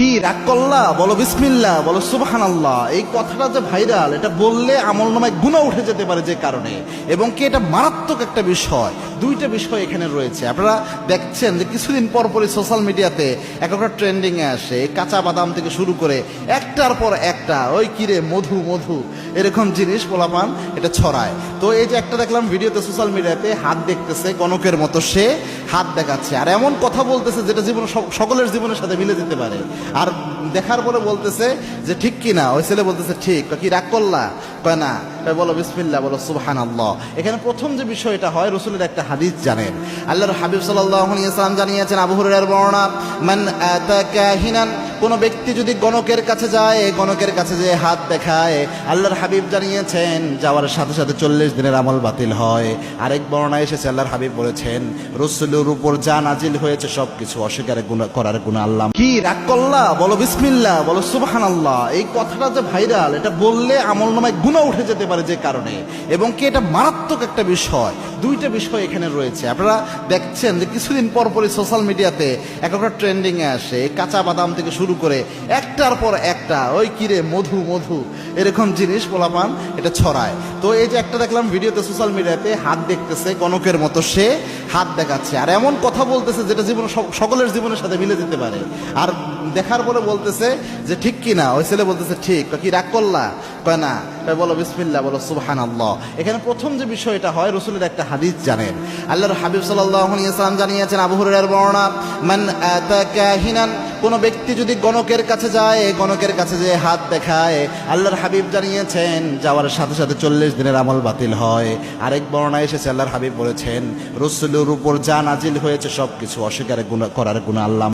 কি রাগ করলা, বলো বিসমিল্লাহ, বলো সুবহানাল্লাহ। এই কথাটা যে ভাইরাল, এটা বললে আমলনামায় গুনাহ উঠে যেতে পারে যে কারণে, এবং কি এটা মারাত্মক একটা বিষয়। দুইটা বিষয় এখানে রয়েছে। আপনারা দেখছেন যে কিছুদিন পর পরই সোশ্যাল মিডিয়াতে একটা ট্রেন্ডিং এ আসে, কাঁচা বাদাম থেকে শুরু করে একটার পর একটা ওই কিরে মধু মধু এরকম জিনিস পোলাপান এটা ছড়ায়। তো এই যে একটা দেখলাম ভিডিওতে সোশ্যাল মিডিয়াতে, হাত দেখতেছে গণকের মতো, সে হাত দেখাচ্ছে আর এমন কথা বলতেছে যেটা জীবন সকলের জীবনের সাথে মিলে যেতে পারে। আর দেখার পরে বলতেছে যে ঠিক কি না। ওই ছেলে বলতেছে ঠিক। কি রাগ করলা, কয় না। বলো বিসমিল্লাহ, বলো সুবহানাল্লাহ। এখানে প্রথম যে বিষয়টা হয়, রসুলের একটা হাদিস জানেন। আল্লাহর হাবিব সাল্লাল্লাহু আলাইহি ওয়াসাল্লাম জানিয়েছেন, আবু হুরায়রার বর্ণনা, মান আতা কাহিনান, কোন ব্যক্তি যদি গণকের কাছে যায়, গণকের কাছে যে হাত দেখায়, আল্লাহর হাবিব জানিয়েছেন যাওয়ার সাথে সাথে 40 দিনের আমল বাতিল হয়। আরেক বর্ণনায় এসেছে, আল্লাহর হাবিব বলেছেন রসুলের উপর যা নাজিল হয়েছে সবকিছু অস্বীকার করার গুনাহ আল্লাহ। কি রাগ করলা, বলো বিসমিল্লাহ, বলো সুবহানাল্লাহ। এই কথাটা যে ভাইরাল, এটা বললে আমলনামায় গুনাহ উঠে যেতে পারে যে কারণে, এবং কি এটা মারাত্মক একটা বিষয়। দুইটা বিষয় এখানে রয়েছে। আপনারা দেখছেন যে কিছুদিন পর পরই সোশ্যাল মিডিয়াতে একটা ট্রেন্ডিং এ আসে, কাঁচা বাদাম থেকে শুরু করে একটার পর একটা ওই কিরে মধু মধু এরকম জিনিস পোলাপান এটা ছড়ায়। তো এই যে একটা দেখলাম ভিডিওতে সোশ্যাল মিডিয়াতে, হাত দেখতেছে গণকের মতো, সে হাত দেখাচ্ছে আর এমন কথা বলতেছে যেটা জীবন সকলের জীবনের সাথে মিলে যেতে পারে। আর দেখার পরে বলতেছে যে ঠিক কি না। ওই ছেলে বলতেছে ঠিক। কি রাগ করলা, কয় না। বলো বিসমিল্লাহ, বলো সুবহানাল্লাহ। এখানে প্রথম যে বিষয়টা হয়, রসুলের একটা হাদিস জানেন। আল্লাহর হাবিব সাল্লাল্লাহু আলাইহি ওয়াসাল্লাম জানিয়েছেন, আবু হুরায়রার বর্ণনা, মান আতা কাহিনান, কোন ব্যক্তি যদি গণকের কাছে যায়, গণকের কাছে যে হাত দেখায়, আল্লাহর হাবিব জানিয়েছেন যাওয়ার সাথে সাথে 40 দিনের আমল বাতিল হয়। আরেক বর্ণনায় এসেছে, আল্লাহর হাবিব বলেছেন রসুলের উপর যা নাজিল হয়েছে সবকিছু অস্বীকার করার গুনাহ আল্লাহ